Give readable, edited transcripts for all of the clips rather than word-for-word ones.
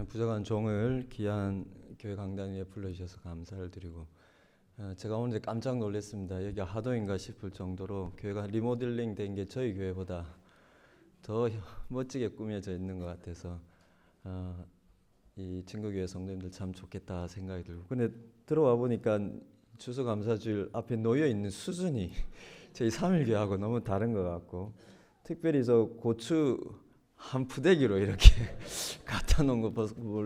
부족한 종을 귀한 교회 강단 위에 불러주셔서 감사를 드리고, 제가 오늘 깜짝 놀랐습니다. 여기 하도인가 싶을 정도로 교회가 리모델링 된 게 저희 교회보다 더 멋지게 꾸며져 있는 것 같아서 이 친구교회 성도님들 참 좋겠다 생각이 들고, 근데 들어와 보니까 추수감사주일 앞에 놓여 있는 수준이 저희 삼일교회하고 너무 다른 것 같고, 특별히 저 고추 한 푸대기로 이렇게 갖다 놓은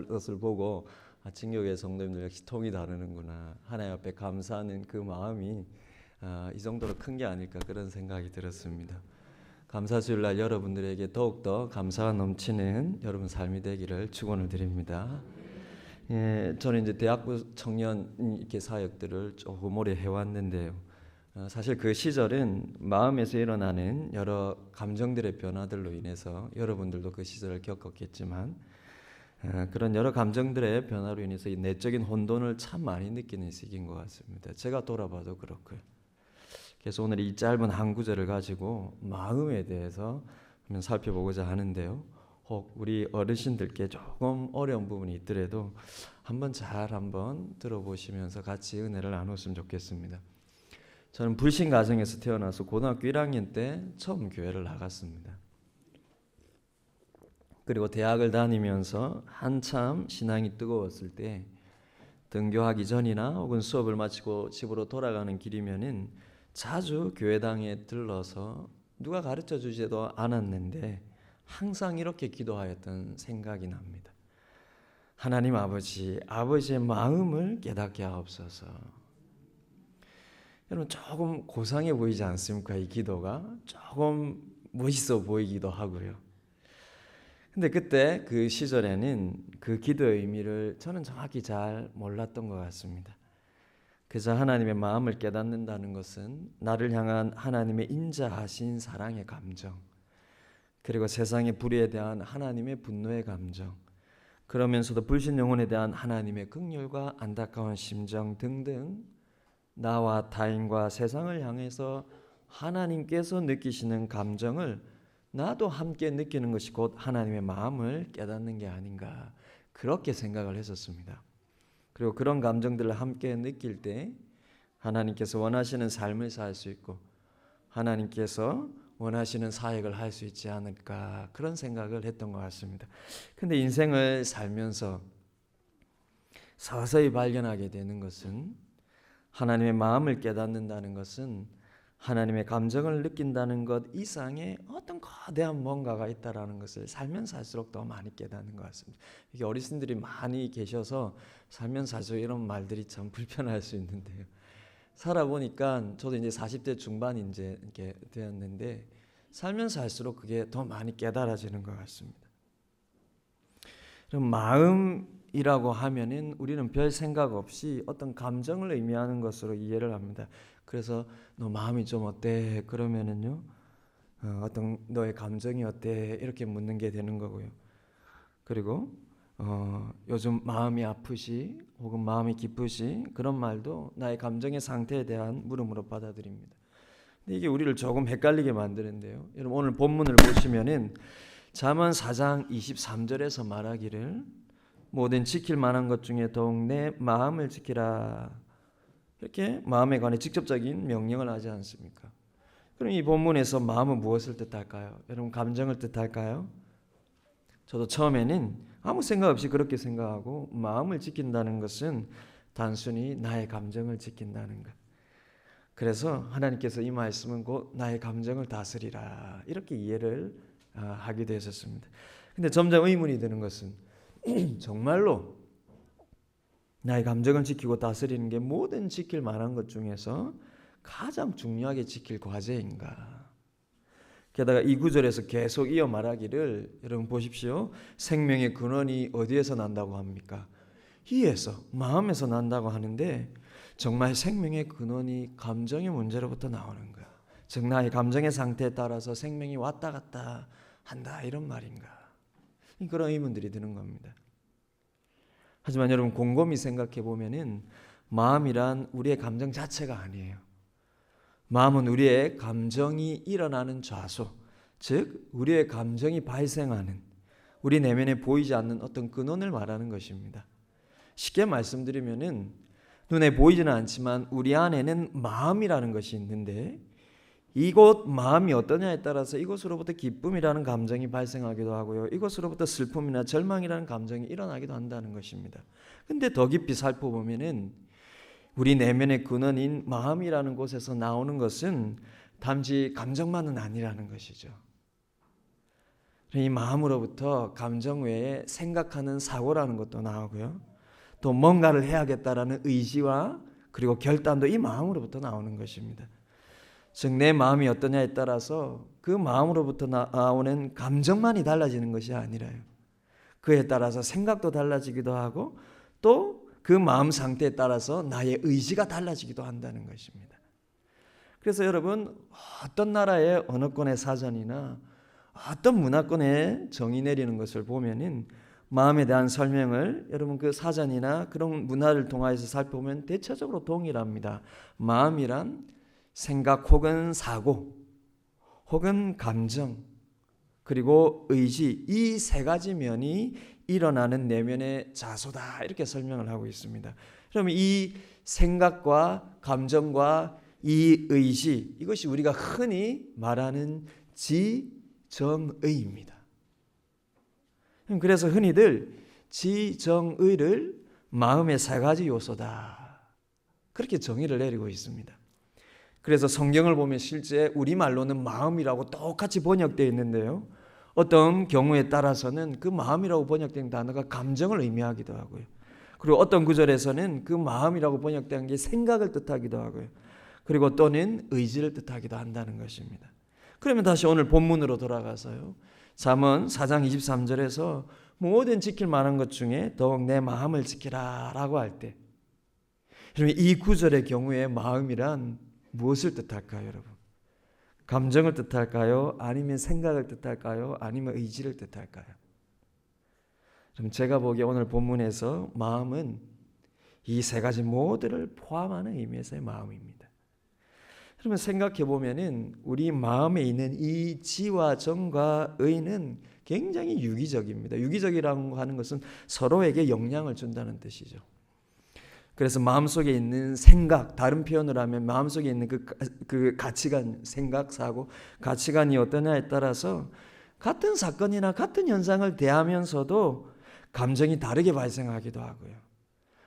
것을 보고 친교회 성도님들 역시 통이 다르는구나, 하나님 앞에 감사하는 그 마음이 이 정도로 큰 게 아닐까 그런 생각이 들었습니다. 감사주일날 여러분들에게 더욱더 감사가 넘치는 여러분 삶이 되기를 축원을 드립니다. 저는 이제 대학부 청년 이렇게 사역들을 조금 오래 해왔는데요. 사실 그 시절은 마음에서 일어나는 여러 감정들의 변화들로 인해서 여러분들도 그 시절을 겪었겠지만, 그런 여러 감정들의 변화로 인해서 이 내적인 혼돈을 참 많이 느끼는 시기인 것 같습니다. 제가 돌아봐도 그렇고요. 그래서 오늘 이 짧은 한 구절을 가지고 마음에 대해서 한번 살펴보고자 하는데요. 혹 우리 어르신들께 조금 어려운 부분이 있더라도 한번 들어보시면서 같이 은혜를 나눴으면 좋겠습니다. 저는 불신 가정에서 태어나서 고등학교 1학년 때 처음 교회를 나갔습니다. 그리고 대학을 다니면서 한참 신앙이 뜨거웠을 때 등교하기 전이나 혹은 수업을 마치고 집으로 돌아가는 길이면은 자주 교회당에 들러서 누가 가르쳐 주지도 않았는데 항상 이렇게 기도하였던 생각이 납니다. 하나님 아버지, 아버지의 마음을 깨닫게 하옵소서. 여러분, 조금 고상해 보이지 않습니까? 이 기도가 조금 멋있어 보이기도 하고요. 근데 그때 그 시절에는 그 기도의 의미를 저는 정확히 잘 몰랐던 것 같습니다. 그저 하나님의 마음을 깨닫는다는 것은 나를 향한 하나님의 인자하신 사랑의 감정, 그리고 세상의 불의에 대한 하나님의 분노의 감정, 그러면서도 불신 영혼에 대한 하나님의 긍휼과 안타까운 심정 등등, 나와 타인과 세상을 향해서 하나님께서 느끼시는 감정을 나도 함께 느끼는 것이 곧 하나님의 마음을 깨닫는 게 아닌가, 그렇게 생각을 했었습니다. 그리고 그런 감정들을 함께 느낄 때 하나님께서 원하시는 삶을 살 수 있고 하나님께서 원하시는 사역을 할 수 있지 않을까, 그런 생각을 했던 것 같습니다. 근데 인생을 살면서 서서히 발견하게 되는 것은, 하나님의 마음을 깨닫는다는 것은 하나님의 감정을 느낀다는 것 이상의 어떤 거대한 뭔가가 있다라는 것을 살면 살수록 더 많이 깨닫는 것 같습니다. 이게 어르신들이 많이 계셔서 살면 살수록 이런 말들이 참 불편할 수 있는데요. 살아보니까 저도 이제 40대 중반 이제 이렇게 되었는데 살면 살수록 그게 더 많이 깨달아지는 것 같습니다. 그럼 마음이라고 하면은 우리는 별 생각 없이 어떤 감정을 의미하는 것으로 이해를 합니다. 그래서 너 마음이 좀 어때? 그러면은요, 어떤 너의 감정이 어때? 이렇게 묻는 게 되는 거고요. 그리고 요즘 마음이 아프시 혹은 마음이 기쁘시, 그런 말도 나의 감정의 상태에 대한 물음으로 받아들입니다. 근데 이게 우리를 조금 헷갈리게 만드는데요. 여러분, 오늘 본문을 보시면은 잠언 4장 23절에서 말하기를 모든 지킬 만한 것 중에 더욱 내 마음을 지키라, 이렇게 마음에 관해 직접적인 명령을 하지 않습니까? 그럼 이 본문에서 마음은 무엇을 뜻할까요? 여러분, 감정을 뜻할까요? 저도 처음에는 아무 생각 없이 그렇게 생각하고, 마음을 지킨다는 것은 단순히 나의 감정을 지킨다는 것, 그래서 하나님께서 이 말씀은 곧 나의 감정을 다스리라, 이렇게 이해를 하게 되었습니다. 근데 점점 의문이 드는 것은 정말로 나의 감정을 지키고 다스리는 게 모든 지킬 만한 것 중에서 가장 중요하게 지킬 과제인가? 게다가 이 구절에서 계속 이어 말하기를, 여러분 보십시오. 생명의 근원이 어디에서 난다고 합니까? 이에서, 마음에서 난다고 하는데, 정말 생명의 근원이 감정의 문제로부터 나오는 거야. 즉 나의 감정의 상태에 따라서 생명이 왔다 갔다 한다, 이런 말인가? 그런 의문들이 드는 겁니다. 하지만 여러분, 곰곰이 생각해 보면은 마음이란 우리의 감정 자체가 아니에요. 마음은 우리의 감정이 일어나는 좌소, 즉 우리의 감정이 발생하는, 우리 내면에 보이지 않는 어떤 근원을 말하는 것입니다. 쉽게 말씀드리면은 눈에 보이지는 않지만 우리 안에는 마음이라는 것이 있는데 이곳 마음이 어떠냐에 따라서 이곳으로부터 기쁨이라는 감정이 발생하기도 하고요. 이곳으로부터 슬픔이나 절망이라는 감정이 일어나기도 한다는 것입니다. 근데 더 깊이 살펴보면은 우리 내면의 근원인 마음이라는 곳에서 나오는 것은 단지 감정만은 아니라는 것이죠. 이 마음으로부터 감정 외에 생각하는 사고라는 것도 나오고요. 또 뭔가를 해야겠다라는 의지와 그리고 결단도 이 마음으로부터 나오는 것입니다. 즉 내 마음이 어떠냐에 따라서 그 마음으로부터 나오는 감정만이 달라지는 것이 아니라요. 그에 따라서 생각도 달라지기도 하고 또 그 마음 상태에 따라서 나의 의지가 달라지기도 한다는 것입니다. 그래서 여러분 어떤 나라의 언어권의 사전이나 어떤 문화권에 정의 내리는 것을 보면은 마음에 대한 설명을 여러분 그 사전이나 그런 문화를 통해서 살펴보면 대체적으로 동일합니다. 마음이란 생각 혹은 사고 혹은 감정 그리고 의지 이 세 가지 면이 일어나는 내면의 자소다 이렇게 설명을 하고 있습니다. 그러면 이 생각과 감정과 이 의지 이것이 우리가 흔히 말하는 지정의입니다. 그래서 흔히들 지정의를 마음의 세 가지 요소다 그렇게 정의를 내리고 있습니다. 그래서 성경을 보면 실제 우리말로는 마음이라고 똑같이 번역되어 있는데요. 어떤 경우에 따라서는 그 마음이라고 번역된 단어가 감정을 의미하기도 하고요. 그리고 어떤 구절에서는 그 마음이라고 번역된 게 생각을 뜻하기도 하고요. 그리고 또는 의지를 뜻하기도 한다는 것입니다. 그러면 다시 오늘 본문으로 돌아가서요. 잠언 4장 23절에서 모든 지킬 만한 것 중에 더욱 내 마음을 지키라 라고 할 때 그러면 이 구절의 경우에 마음이란 무엇을 뜻할까요, 여러분? 감정을 뜻할까요? 아니면 생각을 뜻할까요? 아니면 의지를 뜻할까요? 그럼 제가 보기에 오늘 본문에서 마음은 이 세 가지 모두를 포함하는 의미에서의 마음입니다. 그러면 생각해 보면은 우리 마음에 있는 이 지와 정과 의는 굉장히 유기적입니다. 유기적이라고 하는 것은 서로에게 영향을 준다는 뜻이죠. 그래서 마음속에 있는 생각, 다른 표현을 하면 마음속에 있는 그 가치관, 생각, 사고, 가치관이 어떠냐에 따라서 같은 사건이나 같은 현상을 대하면서도 감정이 다르게 발생하기도 하고요.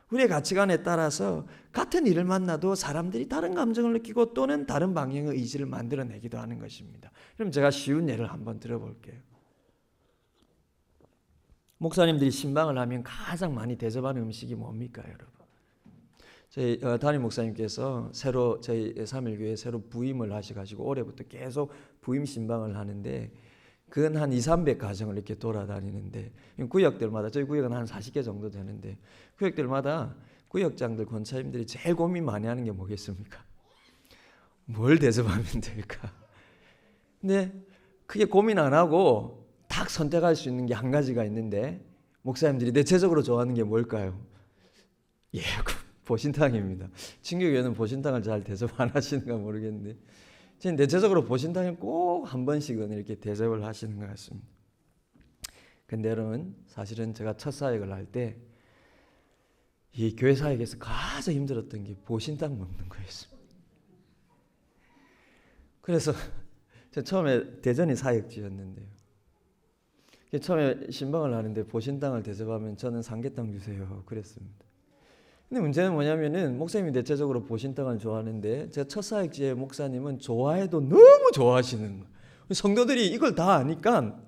우리의 가치관에 따라서 같은 일을 만나도 사람들이 다른 감정을 느끼고 또는 다른 방향의 의지를 만들어내기도 하는 것입니다. 그럼 제가 쉬운 예를 한번 들어볼게요. 목사님들이 신방을 하면 가장 많이 대접하는 음식이 뭡니까, 여러분? 저희 담임 목사님께서 새로 저희 3.1교회에 새로 부임을 하셔가지고 올해부터 계속 부임 신방을 하는데 그건 한 200~300 가정을 이렇게 돌아다니는데 구역들마다 저희 구역은 한 40개 정도 되는데 구역들마다 구역장들 권사님들이 제일 고민 많이 하는 게 뭐겠습니까? 뭘 대접하면 될까? 근데 크게 고민 안 하고 딱 선택할 수 있는 게 한 가지가 있는데 목사님들이 대체적으로 좋아하는 게 뭘까요? 예, 보신탕입니다. 친교교회는 보신탕을 잘 대접 안 하시는가 모르겠는데 저는 대체적으로 보신탕을 꼭 한 번씩은 이렇게 대접을 하시는 것 같습니다. 근데 여러분 사실은 제가 첫 사역을 할 때 이 교회 사역에서 가장 힘들었던 게 보신탕 먹는 거였습니다. 그래서 제가 처음에 대전이 사역지였는데요. 처음에 신방을 하는데 보신탕을 대접하면 저는 삼계탕 주세요 그랬습니다. 근데 문제는 뭐냐면은 목사님이 대체적으로 보신탕을 좋아하는데 제가 첫 사역지의 목사님은 좋아해도 너무 좋아하시는 거예요. 성도들이 이걸 다 아니까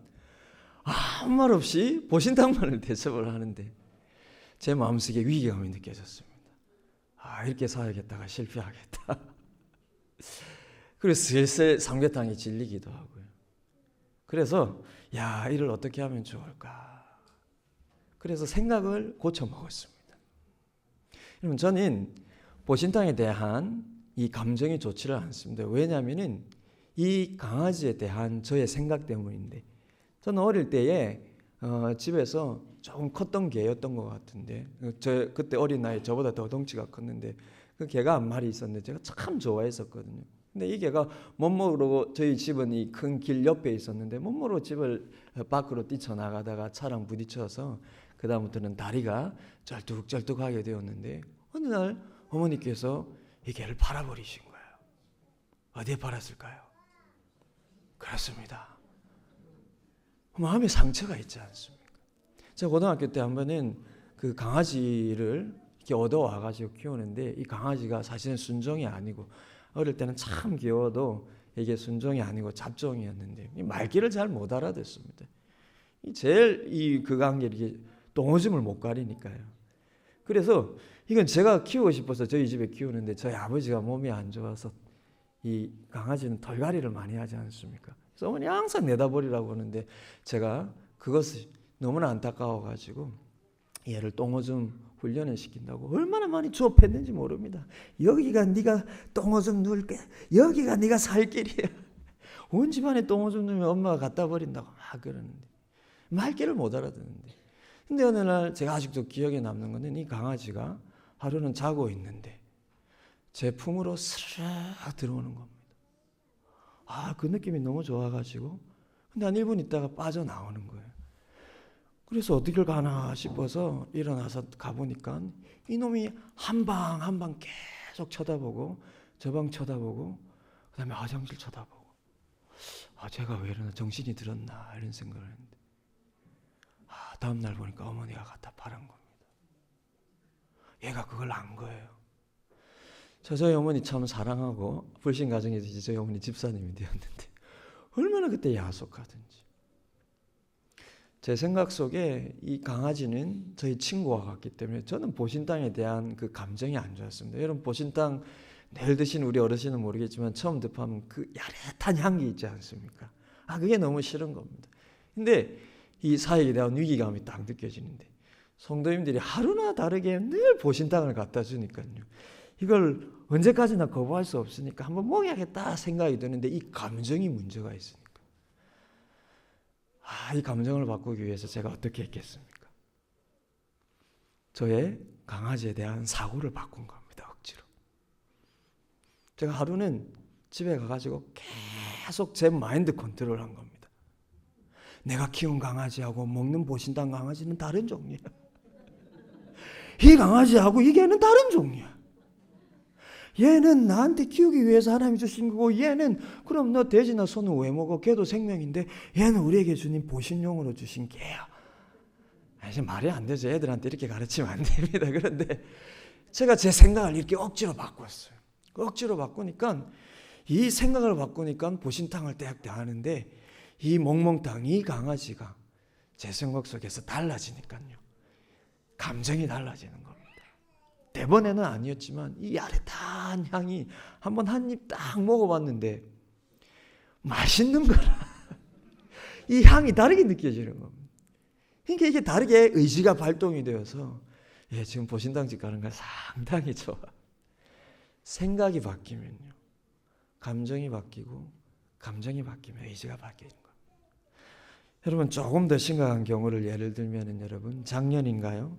아무 말 없이 보신탕만을 대접을 하는데 제 마음속에 위기감이 느껴졌습니다. 이렇게 사역했다가 실패하겠다. 그래서 슬슬 삼계탕이 질리기도 하고요. 그래서 이를 어떻게 하면 좋을까? 그래서 생각을 고쳐 먹었습니다. 여러분 저는 보신탕에 대한 이 감정이 좋지를 않습니다. 왜냐하면은 이 강아지에 대한 저의 생각 때문인데 저는 어릴 때에 집에서 조금 컸던 개였던 것 같은데 저 그때 어린 나이에 저보다 더 덩치가 컸는데 그 개가 한 마리 있었는데 제가 참 좋아했었거든요. 근데 이 개가 못 모르고 저희 집은 이 큰 길 옆에 있었는데 못 모르고 집을 밖으로 뛰쳐나가다가 차랑 부딪혀서 그 다음부터는 다리가 쩔뚝쩔뚝하게 되었는데 어느 날 어머니께서 이 개를 팔아버리신 거예요. 어디에 팔았을까요? 그렇습니다. 마음에 상처가 있지 않습니까? 제가 고등학교 때 한 번은 그 강아지를 이렇게 얻어와가지고 키우는데 이 강아지가 사실은 순종이 아니고 어릴 때는 참 귀여워도 이게 순종이 아니고 잡종이었는데 말귀를 잘 못 알아듣습니다. 제일 이 그간게 이게 똥오줌을 못 가리니까요. 그래서 이건 제가 키우고 싶어서 저희 집에 키우는데 저희 아버지가 몸이 안 좋아서 이 강아지는 털갈이를 많이 하지 않습니까? 그래서 어머니 항상 내다버리라고 하는데 제가 그것이 너무나 안타까워가지고 얘를 똥오줌 훈련을 시킨다고 얼마나 많이 조업했는지 모릅니다. 여기가 네가 똥오줌 누울 게, 여기가 네가 살 길이야. 온 집안에 똥오줌 누면 엄마가 갖다 버린다고 막 그러는데 말귀를 못 알아듣는데. 근데 어느 날 제가 아직도 기억에 남는 거는 이 강아지가 하루는 자고 있는데 제 품으로 스르륵 들어오는 겁니다. 그 느낌이 너무 좋아가지고 근데 한 1분 있다가 빠져나오는 거예요. 그래서 어디를 가나 싶어서 일어나서 가보니까 이놈이 한 방 한 방 계속 쳐다보고 저 방 쳐다보고 그 다음에 화장실 쳐다보고 제가 왜 이러나 정신이 들었나 이런 생각을 했는데 다음날 보니까 어머니가 갖다 팔은 겁니다. 얘가 그걸 안 거예요. 저희 어머니 참 사랑하고 불신 가정에서 저희 어머니 집사님이 되었는데 얼마나 그때 야속하든지. 제 생각 속에 이 강아지는 저희 친구와 같기 때문에 저는 보신탕에 대한 그 감정이 안 좋았습니다. 여러분 보신탕 내일 드신 우리 어르신은 모르겠지만 처음 접하면 그 야릇한 향기 있지 않습니까? 그게 너무 싫은 겁니다. 근데 이 사역에 대한 위기감이 딱 느껴지는데 성도님들이 하루나 다르게 늘 보신탕을 갖다 주니까요. 이걸 언제까지나 거부할 수 없으니까 한번 먹여야겠다 생각이 드는데 이 감정이 문제가 있으니까. 이 감정을 바꾸기 위해서 제가 어떻게 했겠습니까? 저의 강아지에 대한 사고를 바꾼 겁니다. 억지로. 제가 하루는 집에 가가지고 계속 제 마인드 컨트롤 한 겁니다. 내가 키운 강아지하고 먹는 보신탕 강아지는 다른 종류야. 이 강아지하고 이 개는 다른 종류야. 얘는 나한테 키우기 위해서 하나님이 주신 거고 얘는 그럼 너 돼지나 소는 왜 먹어? 걔도 생명인데 얘는 우리에게 주님 보신용으로 주신 개야. 이제 말이 안 되죠. 애들한테 이렇게 가르치면 안 됩니다. 그런데 제가 제 생각을 이렇게 억지로 바꿨어요. 억지로 바꾸니까 이 생각을 바꾸니까 보신탕을 떼학떼 하는데 이 멍멍탕, 이 강아지가 제 생각 속에서 달라지니까요. 감정이 달라지는 겁니다. 대번에는 아니었지만 이 야릇한 향이 한번 한 입 딱 먹어봤는데 맛있는 거라 이 향이 다르게 느껴지는 겁니다. 그러니까 이게 다르게 의지가 발동이 되어서 지금 보신탕집 가는 거 상당히 좋아. 생각이 바뀌면요. 감정이 바뀌고 감정이 바뀌면 의지가 바뀌는 거예요. 여러분 조금 더 심각한 경우를 예를 들면 여러분 작년인가요?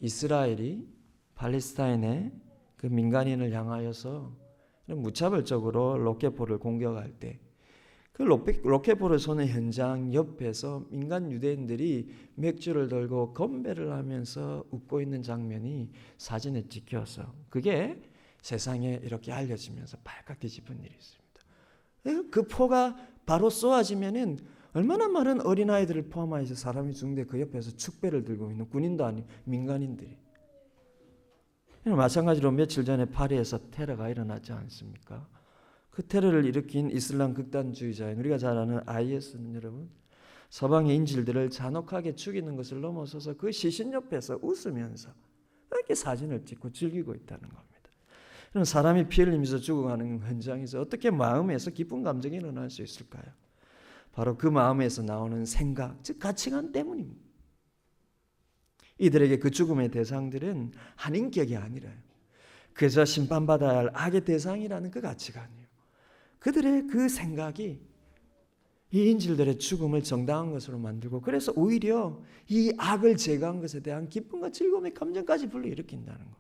이스라엘이 팔레스타인의 그 민간인을 향하여서 무차별적으로 로켓포를 공격할 때 그 로켓포를 쏘는 현장 옆에서 민간 유대인들이 맥주를 들고 건배를 하면서 웃고 있는 장면이 사진에 찍혀서 그게 세상에 이렇게 알려지면서 발칵 뒤집은 일이 있습니다. 그 포가 바로 쏘아지면은 얼마나 많은 어린아이들을 포함해서 사람이 죽는데 그 옆에서 축배를 들고 있는 군인도 아닌 민간인들이. 마찬가지로 며칠 전에 파리에서 테러가 일어나지 않습니까? 그 테러를 일으킨 이슬람 극단주의자인 우리가 잘 아는 IS는 여러분 서방의 인질들을 잔혹하게 죽이는 것을 넘어서서 그 시신 옆에서 웃으면서 이렇게 사진을 찍고 즐기고 있다는 겁니다. 그럼 사람이 피 흘리면서 죽어가는 현장에서 어떻게 마음에서 기쁜 감정이 일어날 수 있을까요? 바로 그 마음에서 나오는 생각, 즉 가치관 때문입니다. 이들에게 그 죽음의 대상들은 한 인격이 아니라요. 그저 심판받아야 할 악의 대상이라는 그 가치관이에요. 그들의 그 생각이 이 인질들의 죽음을 정당한 것으로 만들고 그래서 오히려 이 악을 제거한 것에 대한 기쁨과 즐거움의 감정까지 불러일으킨다는 겁니다.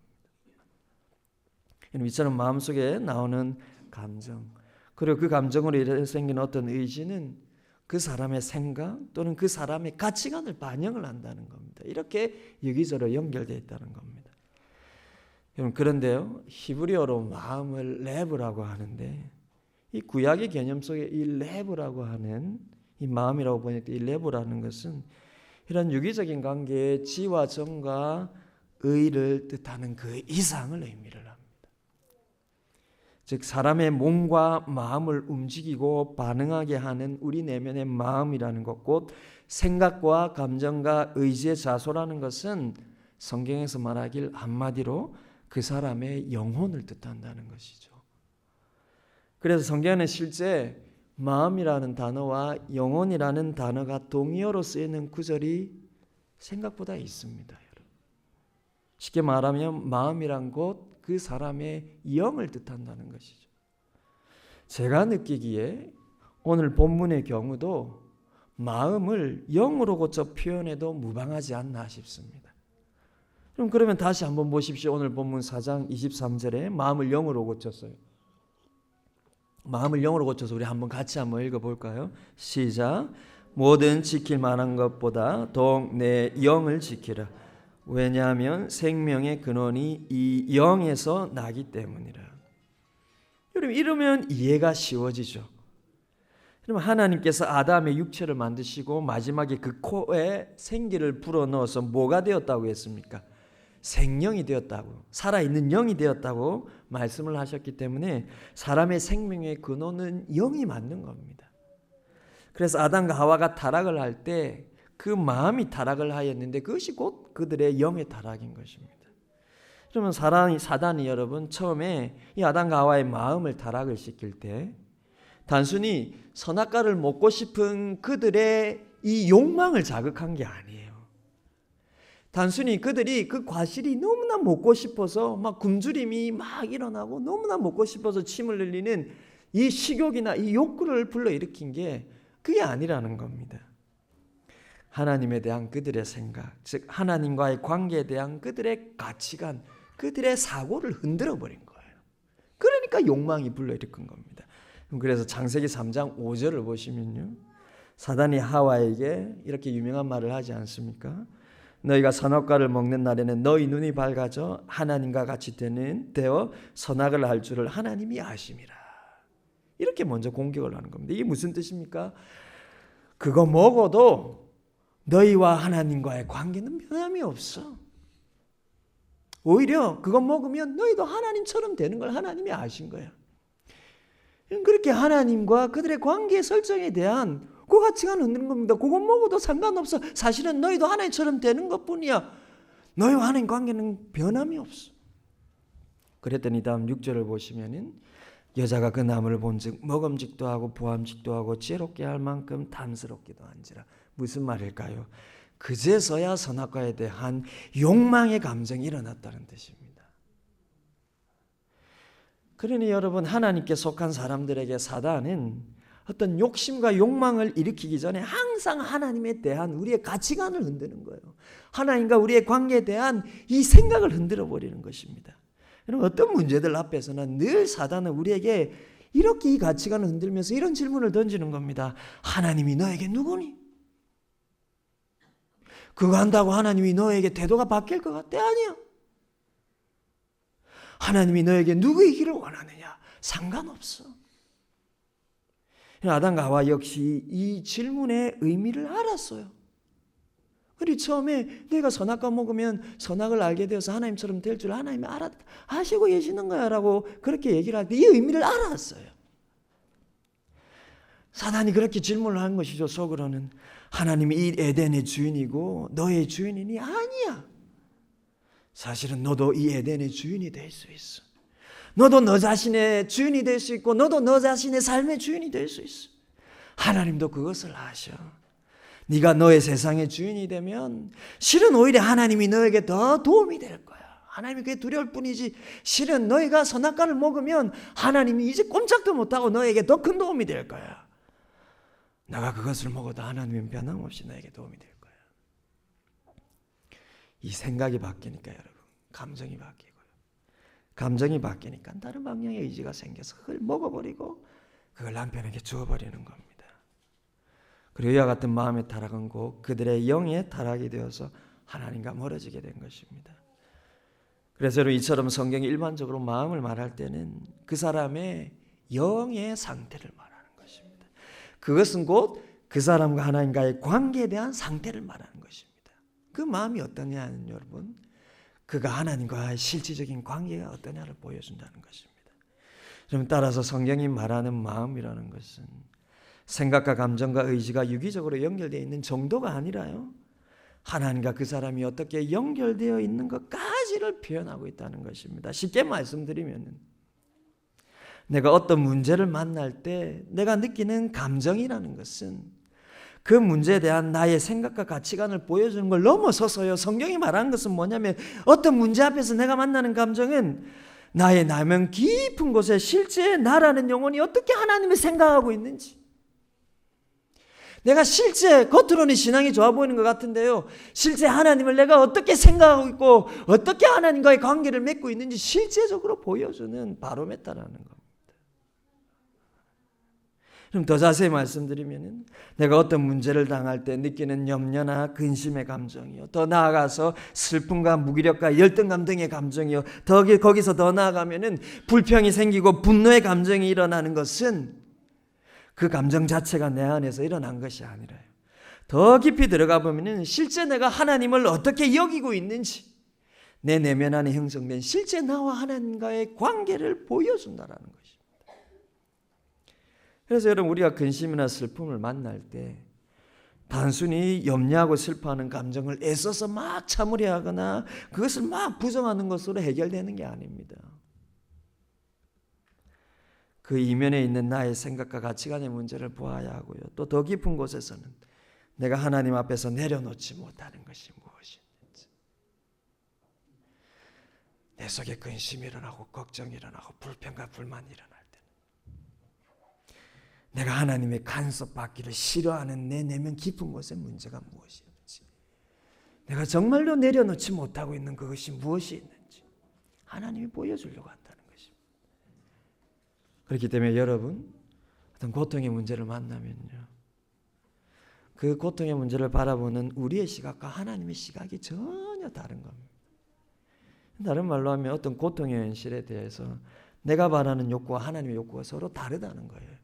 이처럼 마음속에 나오는 감정, 그리고 그 감정으로 인해서 생긴 어떤 의지는 그 사람의 생각 또는 그 사람의 가치관을 반영을 한다는 겁니다. 이렇게 여기저로 연결되어 있다는 겁니다. 여러분, 그런데요, 히브리어로 마음을 레브라고 하는데, 이 구약의 개념 속에 이 레브라고 하는, 이 마음이라고 번역된 이 레브라는 것은 이런 유기적인 관계의 지와 정과 의를 뜻하는 그 이상을 의미를 합니다. 즉 사람의 몸과 마음을 움직이고 반응하게 하는 우리 내면의 마음이라는 것, 곧 생각과 감정과 의지의 자소라는 것은 성경에서 말하길 한마디로 그 사람의 영혼을 뜻한다는 것이죠. 그래서 성경에는 실제 마음이라는 단어와 영혼이라는 단어가 동의어로 쓰이는 구절이 생각보다 있습니다. 쉽게 말하면 마음이란 것, 그 사람의 영을 뜻한다는 것이죠. 제가 느끼기에 오늘 본문의 경우도 마음을 영으로 고쳐 표현해도 무방하지 않나 싶습니다. 그러면 다시 한번 보십시오. 오늘 본문 4장 23절에 마음을 영으로 고쳤어요. 마음을 영으로 고쳐서 우리 한번 같이 한번 읽어볼까요? 시작. 뭐든 지킬 만한 것보다 더욱 내 영을 지키라. 왜냐하면 생명의 근원이 이 영에서 나기 때문이라. 여러분, 이러면 이해가 쉬워지죠. 여러분, 하나님께서 아담의 육체를 만드시고 마지막에 그 코에 생기를 불어넣어서 뭐가 되었다고 했습니까? 생명이 되었다고, 살아있는 영이 되었다고 말씀을 하셨기 때문에 사람의 생명의 근원은 영이 맞는 겁니다. 그래서 아담과 하와가 타락을 할 때 그 마음이 타락을 하였는데 그것이 곧 그들의 영의 타락인 것입니다. 그러면 사단이 여러분 처음에 이 아담과 하와의 마음을 타락을 시킬 때 단순히 선악과를 먹고 싶은 그들의 이 욕망을 자극한 게 아니에요. 단순히 그들이 그 과실이 너무나 먹고 싶어서 막 굶주림이 막 일어나고 너무나 먹고 싶어서 침을 흘리는 이 식욕이나 이 욕구를 불러일으킨 게 그게 아니라는 겁니다. 하나님에 대한 그들의 생각, 즉 하나님과의 관계에 대한 그들의 가치관, 그들의 사고를 흔들어 버린 거예요. 그러니까 욕망이 불러일으킨 겁니다. 그래서 창세기 3장 5절을 보시면요, 사단이 하와에게 이렇게 유명한 말을 하지 않습니까? 너희가 선악과를 먹는 날에는 너희 눈이 밝아져 하나님과 같이 되어 선악을 알 줄을 하나님이 아심이라. 이렇게 먼저 공격을 하는 겁니다. 이게 무슨 뜻입니까? 그거 먹어도 너희와 하나님과의 관계는 변함이 없어. 오히려 그거 먹으면 너희도 하나님처럼 되는 걸 하나님이 아신 거야. 그렇게 하나님과 그들의 관계 설정에 대한 그 가치관을 흔드는 겁니다. 그거 먹어도 상관없어. 사실은 너희도 하나님처럼 되는 것뿐이야. 너희와 하나님 관계는 변함이 없어. 그랬더니 다음 6절을 보시면은 여자가 그 나무를 본즉 먹음직도 하고 보암직도 하고 지혜롭게 할 만큼 탐스럽기도 한지라. 무슨 말일까요? 그제서야 선악과에 대한 욕망의 감정이 일어났다는 뜻입니다. 그러니 여러분, 하나님께 속한 사람들에게 사단은 어떤 욕심과 욕망을 일으키기 전에 항상 하나님에 대한 우리의 가치관을 흔드는 거예요. 하나님과 우리의 관계에 대한 이 생각을 흔들어 버리는 것입니다. 여러분, 어떤 문제들 앞에서는 늘 사단은 우리에게 이렇게 이 가치관을 흔들면서 이런 질문을 던지는 겁니다. 하나님이 너에게 누구니? 그거 한다고 하나님이 너에게 태도가 바뀔 것 같아? 아니야. 하나님이 너에게 누구이기를 원하느냐? 상관없어. 아담과 하와 역시 이 질문의 의미를 알았어요. 그리고 처음에 내가 선악과 먹으면 선악을 알게 되어서 하나님처럼 될 줄 하나님이 아시고 계시는 거야 라고 그렇게 얘기를 할 때 이 의미를 알았어요. 사단이 그렇게 질문을 한 것이죠. 속으로는 하나님이 이 에덴의 주인이고 너의 주인이니? 아니야. 사실은 너도 이 에덴의 주인이 될 수 있어. 너도 너 자신의 주인이 될 수 있고 너도 너 자신의 삶의 주인이 될 수 있어. 하나님도 그것을 아셔. 네가 너의 세상의 주인이 되면 실은 오히려 하나님이 너에게 더 도움이 될 거야. 하나님이 그게 두려울 뿐이지 실은 너희가 선악과를 먹으면 하나님이 이제 꼼짝도 못하고 너에게 더 큰 도움이 될 거야. 내가 그것을 먹어도 하나님은 변함없이 너에게 도움이 될 거야. 이 생각이 바뀌니까 여러분, 감정이 바뀌고요. 감정이 바뀌니까 다른 방향의 의지가 생겨서 그걸 먹어버리고 그걸 남편에게 주어버리는 겁니다. 그리고 이와 같은 마음의 타락은 곧 그들의 영의 타락이 되어서 하나님과 멀어지게 된 것입니다. 그래서 이처럼 성경이 일반적으로 마음을 말할 때는 그 사람의 영의 상태를 말하는 것입니다. 그것은 곧 그 사람과 하나님과의 관계에 대한 상태를 말하는 것입니다. 그 마음이 어떠냐는 여러분, 그가 하나님과의 실질적인 관계가 어떠냐를 보여준다는 것입니다. 그럼 따라서 성경이 말하는 마음이라는 것은 생각과 감정과 의지가 유기적으로 연결되어 있는 정도가 아니라요, 하나님과 그 사람이 어떻게 연결되어 있는 것까지를 표현하고 있다는 것입니다. 쉽게 말씀드리면 내가 어떤 문제를 만날 때 내가 느끼는 감정이라는 것은 그 문제에 대한 나의 생각과 가치관을 보여주는 걸 넘어서서요, 성경이 말하는 것은 뭐냐면 어떤 문제 앞에서 내가 만나는 감정은 나의 내면 깊은 곳에 실제 나라는 영혼이 어떻게 하나님을 생각하고 있는지, 내가 실제 겉으로는 신앙이 좋아 보이는 것 같은데요, 실제 하나님을 내가 어떻게 생각하고 있고 어떻게 하나님과의 관계를 맺고 있는지 실제적으로 보여주는 바로메터라는 겁니다. 그럼 더 자세히 말씀드리면 내가 어떤 문제를 당할 때 느끼는 염려나 근심의 감정이요, 더 나아가서 슬픔과 무기력과 열등감 등의 감정이요, 거기서 더 나아가면 불평이 생기고 분노의 감정이 일어나는 것은 그 감정 자체가 내 안에서 일어난 것이 아니라요, 더 깊이 들어가 보면 실제 내가 하나님을 어떻게 여기고 있는지, 내 내면 안에 형성된 실제 나와 하나님과의 관계를 보여준다라는 것입니다. 그래서 여러분, 우리가 근심이나 슬픔을 만날 때 단순히 염려하고 슬퍼하는 감정을 애써서 막 참으려 하거나 그것을 막 부정하는 것으로 해결되는 게 아닙니다. 그 이면에 있는 나의 생각과 가치관의 문제를 보아야 하고요, 또 더 깊은 곳에서는 내가 하나님 앞에서 내려놓지 못하는 것이 무엇인지, 내 속에 근심이 일어나고 걱정이 일어나고 불평과 불만이 일어날 때는 내가 하나님의 간섭받기를 싫어하는 내 내면 깊은 곳의 문제가 무엇인지, 내가 정말로 내려놓지 못하고 있는 그것이 무엇이 있는지 하나님이 보여주려고 한다는 것입니다. 그렇기 때문에 여러분, 어떤 고통의 문제를 만나면요, 그 고통의 문제를 바라보는 우리의 시각과 하나님의 시각이 전혀 다른 겁니다. 다른 말로 하면 어떤 고통의 현실에 대해서 내가 바라는 욕구와 하나님의 욕구가 서로 다르다는 거예요.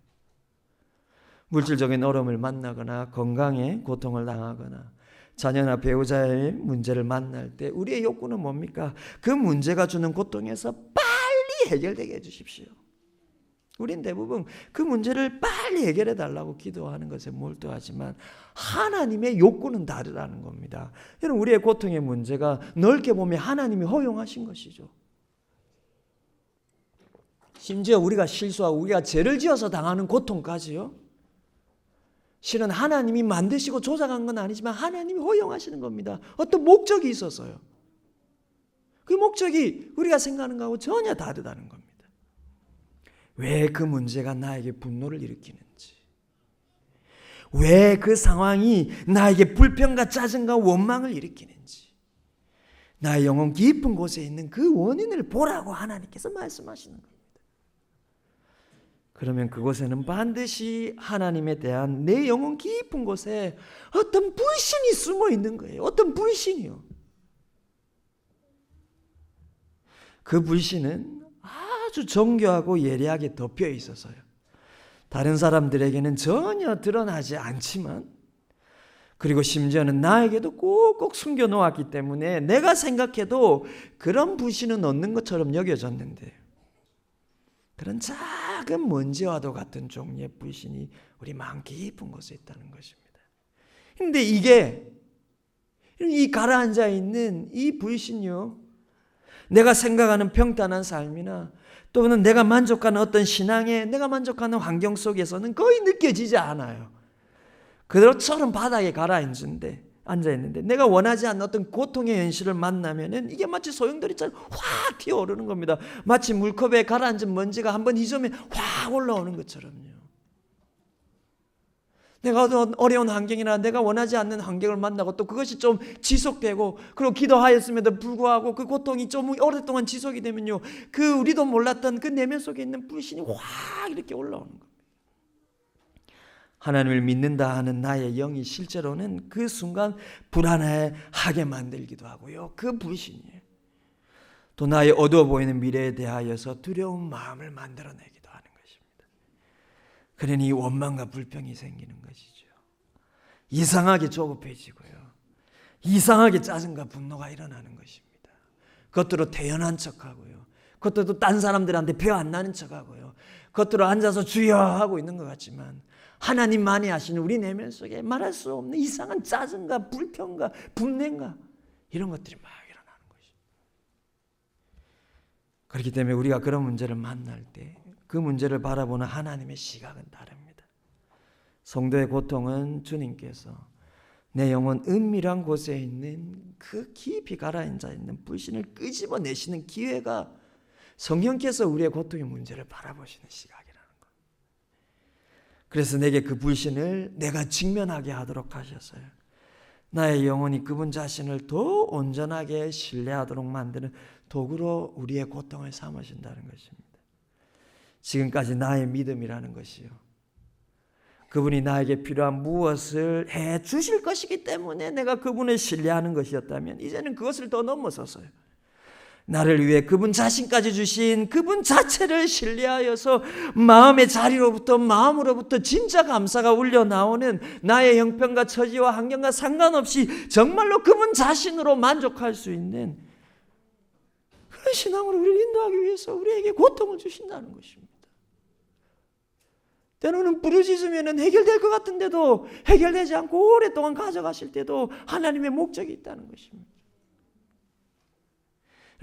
물질적인 어려움을 만나거나 건강에 고통을 당하거나 자녀나 배우자의 문제를 만날 때 우리의 욕구는 뭡니까? 그 문제가 주는 고통에서 빨리 해결되게 해주십시오. 우린 대부분 그 문제를 빨리 해결해 달라고 기도하는 것에 몰두하지만 하나님의 욕구는 다르다는 겁니다. 여러분, 우리의 고통의 문제가 넓게 보면 하나님이 허용하신 것이죠. 심지어 우리가 실수하고 우리가 죄를 지어서 당하는 고통까지요, 실은 하나님이 만드시고 조작한 건 아니지만 하나님이 허용하시는 겁니다. 어떤 목적이 있어서요. 그 목적이 우리가 생각하는 것하고 전혀 다르다는 겁니다. 왜 그 문제가 나에게 분노를 일으키는지, 왜 그 상황이 나에게 불평과 짜증과 원망을 일으키는지, 나의 영혼 깊은 곳에 있는 그 원인을 보라고 하나님께서 말씀하시는 겁니다. 그러면 그곳에는 반드시 하나님에 대한 내 영혼 깊은 곳에 어떤 불신이 숨어 있는 거예요. 어떤 불신이요. 그 불신은 아주 정교하고 예리하게 덮여 있어서요, 다른 사람들에게는 전혀 드러나지 않지만, 그리고 심지어는 나에게도 꼭꼭 숨겨 놓았기 때문에 내가 생각해도 그런 불신은 없는 것처럼 여겨졌는데, 그런 작은 먼지와도 같은 종류의 불신이 우리 마음 깊은 곳에 있다는 것입니다. 그런데 이 가라앉아 있는 이 불신이요, 내가 생각하는 평탄한 삶이나 또는 내가 만족하는 어떤 신앙에 내가 만족하는 환경 속에서는 거의 느껴지지 않아요. 그대로처럼 바닥에 앉아있는데 내가 원하지 않는 어떤 고통의 현실을 만나면은 이게 마치 소용돌이처럼 확 튀어오르는 겁니다. 마치 물컵에 가라앉은 먼지가 한번 휘저으면 확 올라오는 것처럼요. 내가 어떤 어려운 환경이나 내가 원하지 않는 환경을 만나고 또 그것이 좀 지속되고 그리고 기도하였음에도 불구하고 그 고통이 좀 오랫동안 지속이 되면요, 그 우리도 몰랐던 그 내면 속에 있는 불신이 확 이렇게 올라오는 겁니다. 하나님을 믿는다 하는 나의 영이 실제로는 그 순간 불안해하게 만들기도 하고요, 그 불신이에요. 또 나의 어두워 보이는 미래에 대하여서 두려운 마음을 만들어내기도 하는 것입니다. 그러니 원망과 불평이 생기는 것이죠. 이상하게 조급해지고요, 이상하게 짜증과 분노가 일어나는 것입니다. 겉으로 태연한 척하고요, 겉으로 딴 사람들한테 벼 안 나는 척하고요, 겉으로 앉아서 주여 하고 있는 것 같지만 하나님만이 아시는 우리 내면 속에 말할 수 없는 이상한 짜증과 불평과 분냉과 이런 것들이 막 일어나는 것입니다. 그렇기 때문에 우리가 그런 문제를 만날 때 그 문제를 바라보는 하나님의 시각은 다릅니다. 성도의 고통은 주님께서 내 영혼 은밀한 곳에 있는 그 깊이 가라앉아 있는 불신을 끄집어내시는 기회가 성령께서 우리의 고통의 문제를 바라보시는 시각이라는 것. 그래서 내게 그 불신을 내가 직면하게 하도록 하셨어요. 나의 영혼이 그분 자신을 더 온전하게 신뢰하도록 만드는 도구로 우리의 고통을 삼으신다는 것입니다. 지금까지 나의 믿음이라는 것이요, 그분이 나에게 필요한 무엇을 해 주실 것이기 때문에 내가 그분을 신뢰하는 것이었다면 이제는 그것을 더 넘어서서요, 나를 위해 그분 자신까지 주신 그분 자체를 신뢰하여서 마음의 자리로부터, 마음으로부터 진짜 감사가 울려나오는 나의 형편과 처지와 환경과 상관없이 정말로 그분 자신으로 만족할 수 있는 그런 신앙으로 우리를 인도하기 위해서 우리에게 고통을 주신다는 것입니다. 때로는 부르짖으면 해결될 것 같은데도 해결되지 않고 오랫동안 가져가실 때도 하나님의 목적이 있다는 것입니다.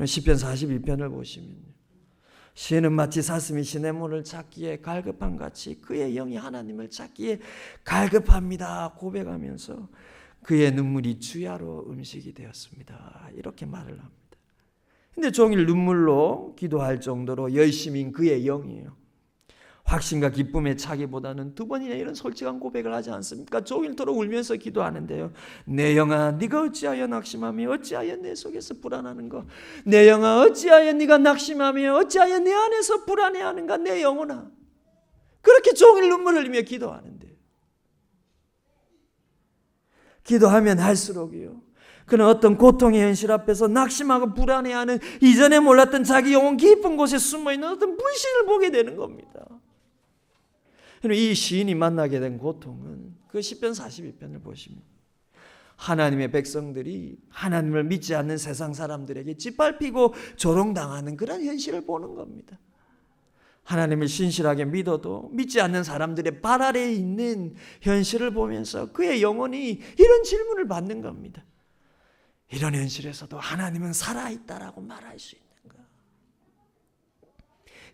시편 42편을 보시면 시인은 마치 사슴이 시냇물을 찾기에 갈급한 같이 그의 영이 하나님을 찾기에 갈급합니다 고백하면서 그의 눈물이 주야로 음식이 되었습니다, 이렇게 말을 합니다. 근데 종일 눈물로 기도할 정도로 열심인 그의 영이에요. 확신과 기쁨에 차기보다는 두 번이나 이런 솔직한 고백을 하지 않습니까? 종일토록 울면서 기도하는데요, 내 영아 네가 어찌하여 낙심하며 어찌하여 내 속에서 불안하는가? 내 영아 어찌하여 네가 낙심하며 어찌하여 내 안에서 불안해하는가? 내 영혼아. 그렇게 종일 눈물 흘리며 기도하는데, 기도하면 할수록이요, 그는 어떤 고통의 현실 앞에서 낙심하고 불안해하는 이전에 몰랐던 자기 영혼 깊은 곳에 숨어있는 어떤 불신을 보게 되는 겁니다. 이 시인이 만나게 된 고통은 그 시편 42편을 보시면 하나님의 백성들이 하나님을 믿지 않는 세상 사람들에게 짓밟히고 조롱당하는 그런 현실을 보는 겁니다. 하나님을 신실하게 믿어도 믿지 않는 사람들의 발 아래에 있는 현실을 보면서 그의 영혼이 이런 질문을 받는 겁니다. 이런 현실에서도 하나님은 살아있다라고 말할 수 있는가?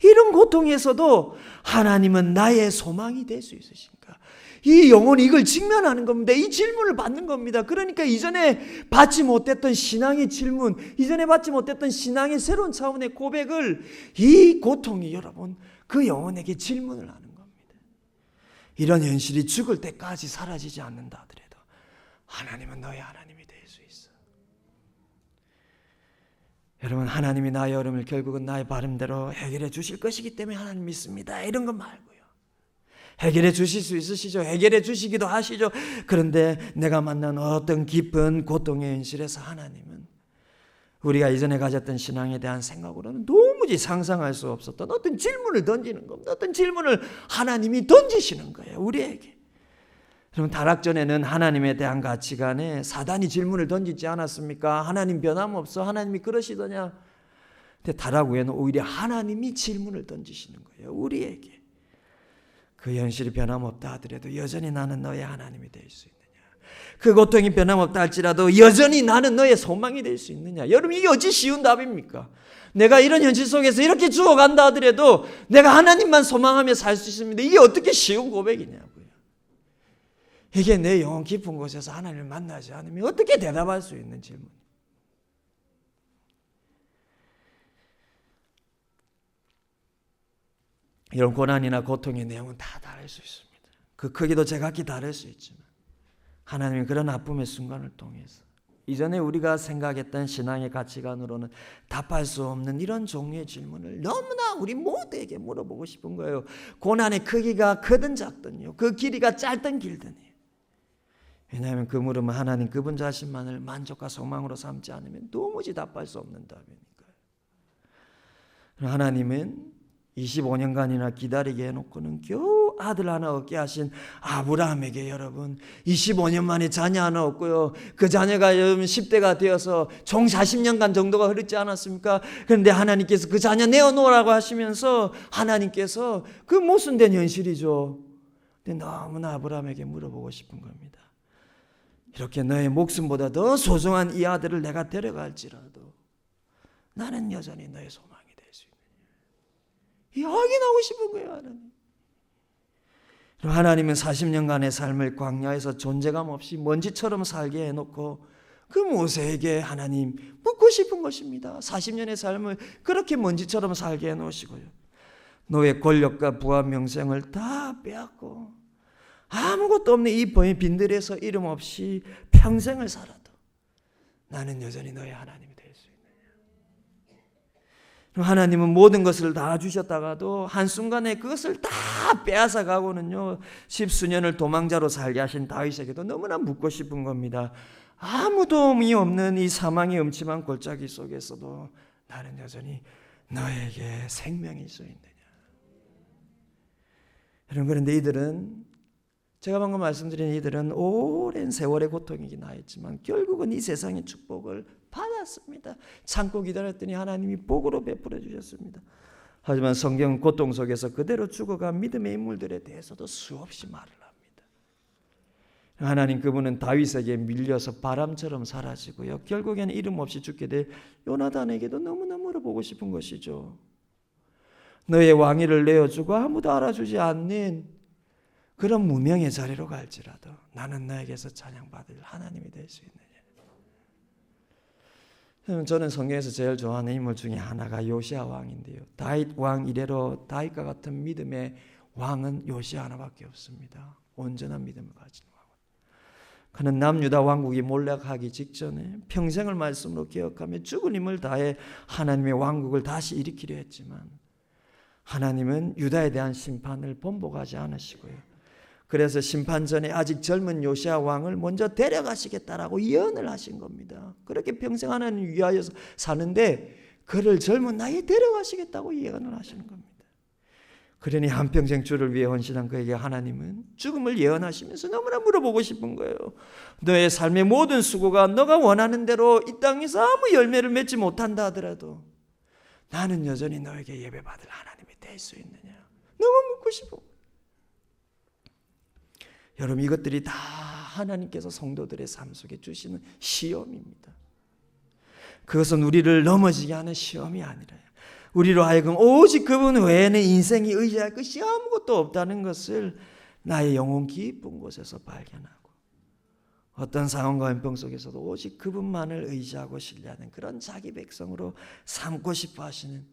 이런 고통에서도 하나님은 나의 소망이 될 수 있으신가? 이 영혼이 이걸 직면하는 겁니다. 이 질문을 받는 겁니다. 그러니까 이전에 받지 못했던 신앙의 질문, 이전에 받지 못했던 신앙의 새로운 차원의 고백을 이 고통이 여러분 그 영혼에게 질문을 하는 겁니다. 이런 현실이 죽을 때까지 사라지지 않는다 하더라도 하나님은 너의 하나님이 될 수 있어. 여러분, 하나님이 나의 어려움을 결국은 나의 바람대로 해결해 주실 것이기 때문에 하나님 믿습니다, 이런 거 말고요, 해결해 주실 수 있으시죠? 해결해 주시기도 하시죠. 그런데 내가 만난 어떤 깊은 고통의 현실에서 하나님은 우리가 이전에 가졌던 신앙에 대한 생각으로는 도무지 상상할 수 없었던 어떤 질문을 던지는 겁니다. 어떤 질문을 하나님이 던지시는 거예요, 우리에게. 여러분, 타락전에는 하나님에 대한 가치관에 사단이 질문을 던지지 않았습니까? 하나님 변함없어, 하나님이 그러시더냐? 근데 타락 후에는 오히려 하나님이 질문을 던지시는 거예요, 우리에게. 그 현실이 변함없다 하더라도 여전히 나는 너의 하나님이 될 수 있느냐? 그 고통이 변함없다 할지라도 여전히 나는 너의 소망이 될 수 있느냐? 여러분, 이게 어찌 쉬운 답입니까? 내가 이런 현실 속에서 이렇게 죽어간다 하더라도 내가 하나님만 소망하며 살 수 있습니다. 이게 어떻게 쉬운 고백이냐고요. 이게 내 영혼 깊은 곳에서 하나님을 만나지 않으면 어떻게 대답할 수 있는 질문. 이런 고난이나 고통의 내용은 다 다를 수 있습니다. 그 크기도 제각기 다를 수 있지만 하나님이 그런 아픔의 순간을 통해서 이전에 우리가 생각했던 신앙의 가치관으로는 답할 수 없는 이런 종류의 질문을 너무나 우리 모두에게 물어보고 싶은 거예요. 고난의 크기가 크든 작든요. 그 길이가 짧든 길든요. 왜냐하면 그 물음은 하나님 그분 자신만을 만족과 소망으로 삼지 않으면 도무지 답할 수 없는 답이니까요. 하나님은 25년간이나 기다리게 해놓고는 겨우 아들 하나 얻게 하신 아브라함에게 여러분 25년 만에 자녀 하나 얻고요. 그 자녀가 여러분 10대가 되어서 총 40년간 정도가 흐르지 않았습니까? 그런데 하나님께서 그 자녀 내어놓으라고 하시면서 하나님께서 그 모순된 현실이죠. 근데 너무나 아브라함에게 물어보고 싶은 겁니다. 이렇게 너의 목숨보다 더 소중한 이 아들을 내가 데려갈지라도 나는 여전히 너의 소망이 될 수 있느냐. 확인하고 싶은 거예요. 하나님은 40년간의 삶을 광야에서 존재감 없이 먼지처럼 살게 해놓고 그 모세에게 하나님 묻고 싶은 것입니다. 40년의 삶을 그렇게 먼지처럼 살게 해놓으시고요. 너의 권력과 부와 명성을 다 빼앗고 아무것도 없는 이 빈들에서 이름 없이 평생을 살아도 나는 여전히 너의 하나님이 될 수 있느냐. 하나님은 모든 것을 다 주셨다가도 한순간에 그것을 다 빼앗아 가고는요 10수년을 도망자로 살게 하신 다윗에게도 너무나 묻고 싶은 겁니다. 아무 도움이 없는 이 사망의 음침한 골짜기 속에서도 나는 여전히 너에게 생명이 있어 있느냐. 여러분, 그런데 이들은, 제가 방금 말씀드린 이들은 오랜 세월의 고통이긴 하였지만 결국은 이 세상의 축복을 받았습니다. 참고 기다렸더니 하나님이 복으로 베풀어 주셨습니다. 하지만 성경 고통 속에서 그대로 죽어간 믿음의 인물들에 대해서도 수없이 말을 합니다. 하나님 그분은 다윗에게 밀려서 바람처럼 사라지고요. 결국에는 이름 없이 죽게 될 요나단에게도 너무나 물어보고 싶은 것이죠. 너의 왕위를 내어주고 아무도 알아주지 않는 그런 무명의 자리로 갈지라도 나는 너에게서 찬양받을 하나님이 될 수 있느냐. 저는 성경에서 제일 좋아하는 인물 중에 하나가 요시야 왕인데요. 다윗 왕 이래로 다윗과 같은 믿음의 왕은 요시야 하나밖에 없습니다. 온전한 믿음을 가진 왕. 그는 남유다 왕국이 몰락하기 직전에 평생을 말씀으로 기억하며 죽은 힘을 다해 하나님의 왕국을 다시 일으키려 했지만 하나님은 유다에 대한 심판을 번복하지 않으시고요. 그래서 심판 전에 아직 젊은 요시야 왕을 먼저 데려가시겠다라고 예언을 하신 겁니다. 그렇게 평생 하나님 위하여서 사는데 그를 젊은 나이에 데려가시겠다고 예언을 하시는 겁니다. 그러니 한평생 주를 위해 헌신한 그에게 하나님은 죽음을 예언하시면서 너무나 물어보고 싶은 거예요. 너의 삶의 모든 수고가 너가 원하는 대로 이 땅에서 아무 열매를 맺지 못한다 하더라도 나는 여전히 너에게 예배받을 하나님이 될 수 있느냐. 너무 묻고 싶어. 여러분, 이것들이 다 하나님께서 성도들의 삶 속에 주시는 시험입니다. 그것은 우리를 넘어지게 하는 시험이 아니라요. 우리로 하여금 오직 그분 외에는 인생이 의지할 것이 아무것도 없다는 것을 나의 영혼 깊은 곳에서 발견하고 어떤 상황과 형편 속에서도 오직 그분만을 의지하고 신뢰하는 그런 자기 백성으로 삼고 싶어 하시는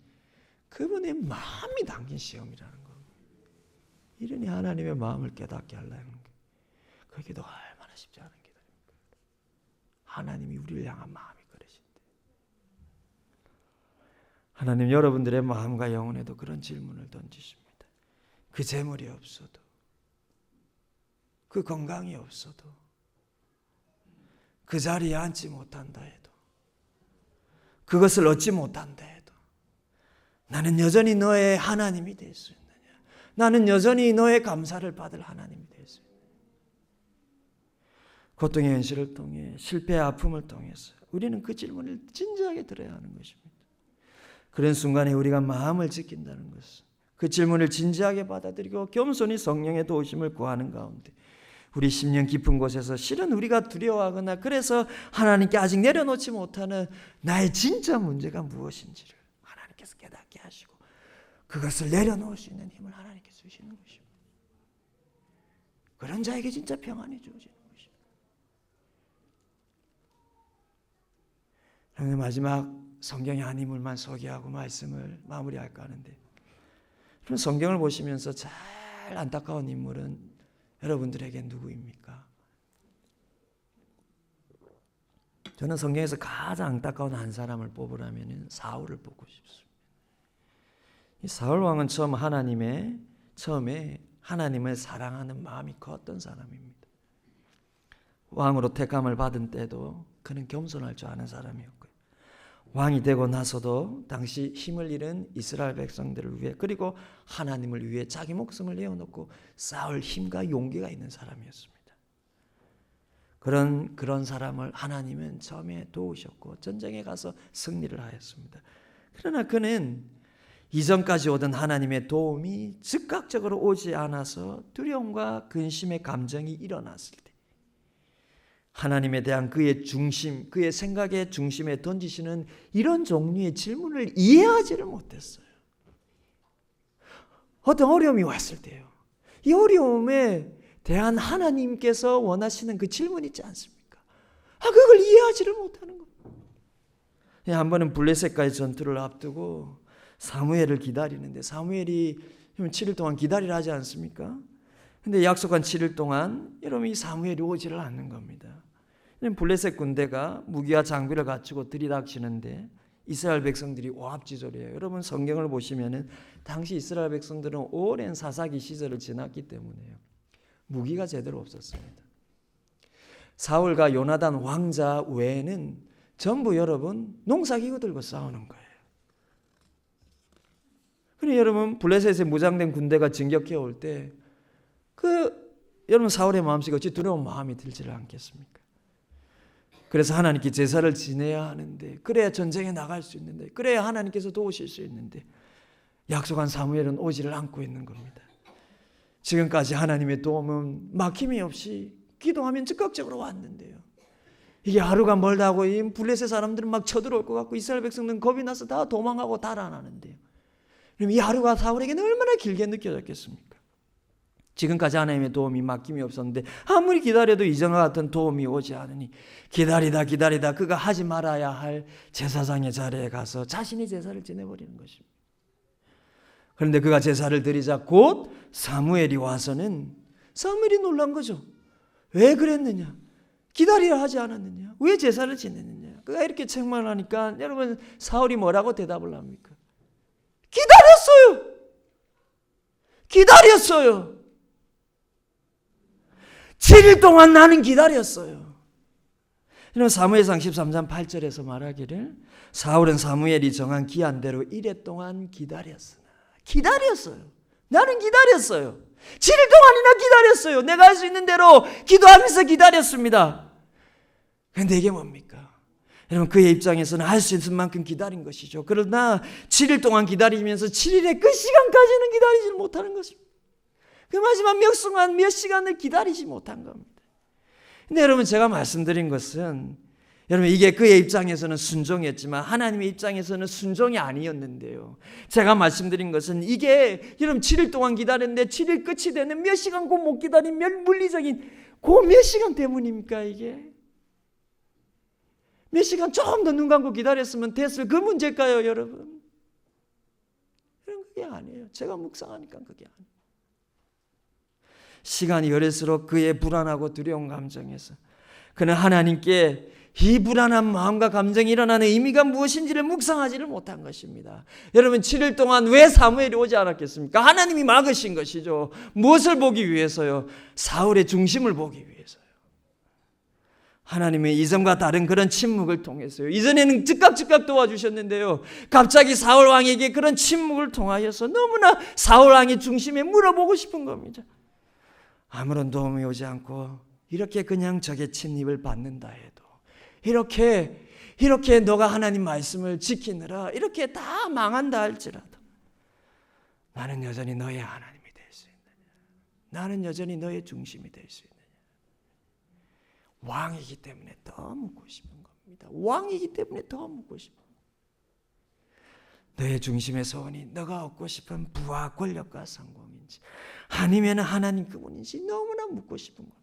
그분의 마음이 담긴 시험이라는 겁니다. 이러니 하나님의 마음을 깨닫게 하려는 거예요. 그 기도 얼마나 쉽지 않은 기도입니까? 하나님이 우리를 향한 마음이 그러신데 하나님 여러분들의 마음과 영혼에도 그런 질문을 던지십니다. 그 재물이 없어도, 그 건강이 없어도, 그 자리에 앉지 못한다 해도, 그것을 얻지 못한다 해도 나는 여전히 너의 하나님이 될 수 있느냐? 나는 여전히 너의 감사를 받을 하나님이 될 수 있느냐? 고통의 현실을 통해 실패의 아픔을 통해서 우리는 그 질문을 진지하게 들어야 하는 것입니다. 그런 순간에 우리가 마음을 지킨다는 것은 그 질문을 진지하게 받아들이고 겸손히 성령의 도우심을 구하는 가운데 우리 심령 깊은 곳에서 실은 우리가 두려워하거나 그래서 하나님께 아직 내려놓지 못하는 나의 진짜 문제가 무엇인지를 하나님께서 깨닫게 하시고 그것을 내려놓을 수 있는 힘을 하나님께서 주시는 것입니다. 그런 자에게 진짜 평안이 주어지는 것입니다. 마지막 성경의 한 인물만 소개하고 말씀을 마무리할까 하는데, 성경을 보시면서 제일 안타까운 인물은 여러분들에게 누구입니까? 저는 성경에서 가장 안타까운 한 사람을 뽑으라면 사울을 뽑고 싶습니다. 이 사울 왕은 처음에 하나님을 사랑하는 마음이 컸던 사람입니다. 왕으로 택함을 받은 때도 그는 겸손할 줄 아는 사람이었고요. 왕이 되고 나서도 당시 힘을 잃은 이스라엘 백성들을 위해, 그리고 하나님을 위해 자기 목숨을 내어놓고 싸울 힘과 용기가 있는 사람이었습니다. 그런 사람을 하나님은 처음에 도우셨고 전쟁에 가서 승리를 하였습니다. 그러나 그는 이전까지 오던 하나님의 도움이 즉각적으로 오지 않아서 두려움과 근심의 감정이 일어났을 때 하나님에 대한 그의 중심, 그의 생각의 중심에 던지시는 이런 종류의 질문을 이해하지를 못했어요. 어떤 어려움이 왔을 때요, 이 어려움에 대한 하나님께서 원하시는 그 질문 있지 않습니까? 그걸 이해하지를 못하는 거예요. 한 번은 블레셋과의 전투를 앞두고 사무엘을 기다리는데, 사무엘이 7일 동안 기다리라 하지 않습니까? 근데 약속한 7일 동안 여러분 이 사무엘이 오지를 않는 겁니다. 블레셋 군대가 무기와 장비를 갖추고 들이닥치는데 이스라엘 백성들이 오합지졸이에요. 여러분 성경을 보시면은 당시 이스라엘 백성들은 오랜 사사기 시절을 지났기 때문에요, 무기가 제대로 없었습니다. 사울과 요나단 왕자 외에는 전부 여러분 농사기구 들고 싸우는 거예요. 그러니 여러분 블레셋의 무장된 군대가 진격해 올 때 여러분 사울의 마음속에 어찌 두려운 마음이 들지를 않겠습니까? 그래서 하나님께 제사를 지내야 하는데, 그래야 전쟁에 나갈 수 있는데, 그래야 하나님께서 도우실 수 있는데 약속한 사무엘은 오지를 않고 있는 겁니다. 지금까지 하나님의 도움은 막힘이 없이 기도하면 즉각적으로 왔는데요, 이게 하루가 멀다 하고 이 블레셋 사람들은 막 쳐들어올 것 같고 이스라엘 백성들은 겁이 나서 다 도망하고 달아나는데요, 그럼 이 하루가 사울에게는 얼마나 길게 느껴졌겠습니까? 지금까지 하나님의 도움이 막힘이 없었는데 아무리 기다려도 이전과 같은 도움이 오지 않으니 기다리다 그가 하지 말아야 할 제사장의 자리에 가서 자신이 제사를 지내버리는 것입니다. 그런데 그가 제사를 드리자 곧 사무엘이 와서는, 사무엘이 놀란 거죠. 왜 그랬느냐? 기다리라 하지 않았느냐? 왜 제사를 지냈느냐? 그가 이렇게 책망하니까 여러분 사울이 뭐라고 대답을 합니까? 기다렸어요. 7일 동안 나는 기다렸어요. 여러분 사무엘상 13장 8절에서 말하기를 사울은 사무엘이 정한 기한대로 이래 동안 기다렸으나, 기다렸어요. 나는 기다렸어요. 7일 동안이나 기다렸어요. 내가 할 수 있는 대로 기도하면서 기다렸습니다. 그런데 이게 뭡니까? 여러분 그의 입장에서는 할 수 있을 만큼 기다린 것이죠. 그러나 7일 동안 기다리면서 7일의 그 시간까지는 기다리지 못하는 것입니다. 그 마지막 몇 시간을 기다리지 못한 겁니다. 근데 여러분 제가 말씀드린 것은, 여러분 이게 그의 입장에서는 순종이었지만 하나님의 입장에서는 순종이 아니었는데요, 제가 말씀드린 것은 이게 여러분 7일 동안 기다렸는데 7일 끝이 되는 몇 시간 곧 못 기다린 물리적인 그 몇 시간 때문입니까? 이게 몇 시간 좀 더 눈 감고 기다렸으면 됐을 그 문제일까요, 여러분? 그게 아니에요. 제가 묵상하니까 그게 아니에요. 시간이 오를수록 그의 불안하고 두려운 감정에서 그는 하나님께 이 불안한 마음과 감정이 일어나는 의미가 무엇인지를 묵상하지를 못한 것입니다. 여러분 7일 동안 왜 사무엘이 오지 않았겠습니까? 하나님이 막으신 것이죠. 무엇을 보기 위해서요? 사울의 중심을 보기 위해서요. 하나님의 이전과 다른 그런 침묵을 통해서요. 이전에는 즉각 도와주셨는데요, 갑자기 사울 왕에게 그런 침묵을 통하여서 너무나 사울 왕의 중심에 물어보고 싶은 겁니다. 아무런 도움이 오지 않고 이렇게 그냥 적의 침입을 받는다 해도, 이렇게 너가 하나님 말씀을 지키느라 이렇게 다 망한다 할지라도 나는 여전히 너의 하나님이 될 수 있느냐? 나는 여전히 너의 중심이 될 수 있느냐? 왕이기 때문에 더 묻고 싶은 겁니다. 왕이기 때문에 더 묻고 싶은 겁니다. 너의 중심의 소원이 너가 얻고 싶은 부와 권력과 성공인지 아니면 하나님 그분인지 너무나 묻고 싶은 겁니다.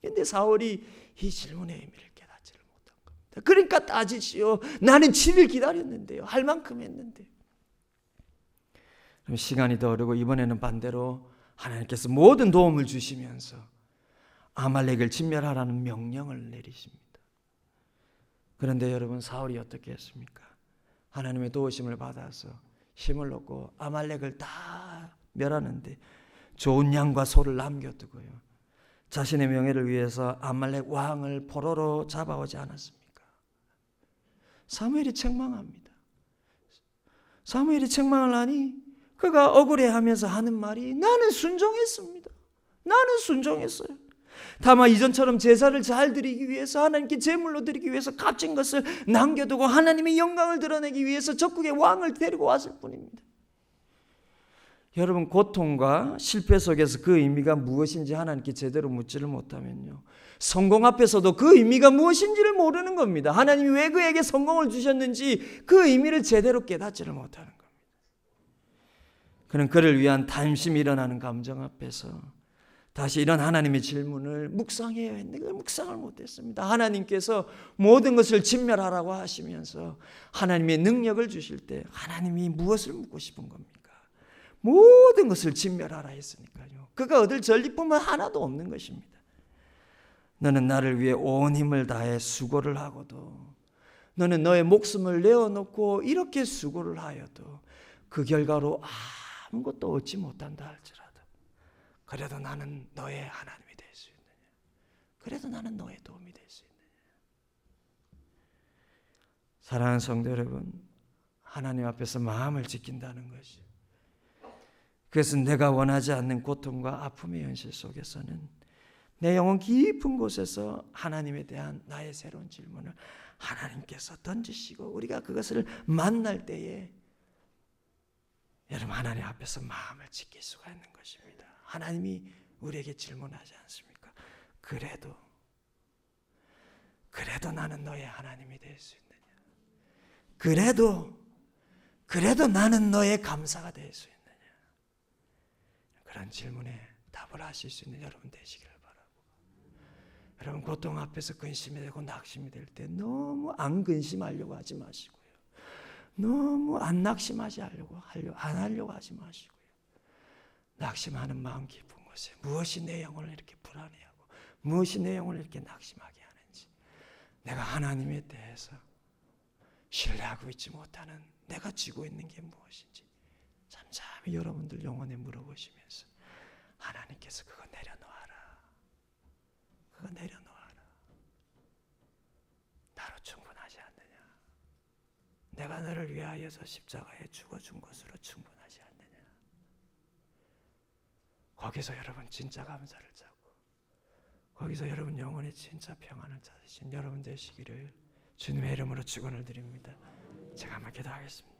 그런데 사울이 이 질문의 의미를 깨닫지를 못한 겁니다. 그러니까 따지시오. 나는 7일 기다렸는데요, 할 만큼 했는데요. 그럼 시간이 더 흐르고 이번에는 반대로 하나님께서 모든 도움을 주시면서 아말렉을 진멸하라는 명령을 내리십니다. 그런데 여러분, 사울이 어떻게 했습니까? 하나님의 도우심을 받아서 힘을 얻고 아말렉을 다 멸하는데 좋은 양과 소를 남겨두고요, 자신의 명예를 위해서 아말렉 왕을 포로로 잡아오지 않았습니까? 사무엘이 책망합니다. 사무엘이 책망을 하니 그가 억울해하면서 하는 말이, 나는 순종했습니다. 나는 순종했어요. 다만 이전처럼 제사를 잘 드리기 위해서, 하나님께 제물로 드리기 위해서 값진 것을 남겨두고 하나님의 영광을 드러내기 위해서 적국의 왕을 데리고 왔을 뿐입니다. 여러분, 고통과 실패 속에서 그 의미가 무엇인지 하나님께 제대로 묻지를 못하면요, 성공 앞에서도 그 의미가 무엇인지를 모르는 겁니다. 하나님이 왜 그에게 성공을 주셨는지 그 의미를 제대로 깨닫지를 못하는 겁니다. 그는 그를 위한 단심이 일어나는 감정 앞에서 다시 이런 하나님의 질문을 묵상해야 했는데 그걸 묵상을 못했습니다. 하나님께서 모든 것을 진멸하라고 하시면서 하나님의 능력을 주실 때 하나님이 무엇을 묻고 싶은 겁니까? 모든 것을 진멸하라 했으니까요. 그가 얻을 전리품은 하나도 없는 것입니다. 너는 나를 위해 온 힘을 다해 수고를 하고도, 너는 너의 목숨을 내어놓고 이렇게 수고를 하여도 그 결과로 아무것도 얻지 못한다 할지라도 그래도 나는 너의 하나님이 될 수 있느냐? 그래도 나는 너의 도움이 될 수 있느냐? 사랑하는 성도 여러분, 하나님 앞에서 마음을 지킨다는 것이, 그래서 내가 원하지 않는 고통과 아픔의 현실 속에서는 내 영혼 깊은 곳에서 하나님에 대한 나의 새로운 질문을 하나님께서 던지시고 우리가 그것을 만날 때에 여러분, 하나님 앞에서 마음을 지킬 수가 있는 것입니다. 하나님이 우리에게 질문하지 않습니까? 그래도 나는 너의 하나님이 될 수 있느냐? 그래도 나는 너의 감사가 될 수 있느냐? 그런 질문에 답을 하실 수 있는 여러분 되시기를 바라고, 여러분, 고통 앞에서 근심이 되고 낙심이 될 때 너무 안 근심하려고 하지 마시고요, 너무 안 낙심하지 안 하려고 하지 마시고요, 낙심하는 마음 깊은 곳에 무엇이 내 영혼을 이렇게 불안해하고 무엇이 내 영혼을 이렇게 낙심하게 하는지, 내가 하나님에 대해서 신뢰하고 있지 못하는 내가 쥐고 있는 게 무엇인지 잠잠히 여러분들 영혼에 물어보시면서 하나님께서 그거 내려놓아라, 그거 내려놓아라. 나로 충분하지 않느냐? 내가 너를 위하여서 십자가에 죽어준 것으로 충분하지 않느냐? 거기서 여러분 진짜 감사를 찾고, 거기서 여러분 영혼의 진짜 평안을 찾으신 여러분 되시기를 주님의 이름으로 축원을 드립니다. 제가 한번 기도하겠습니다.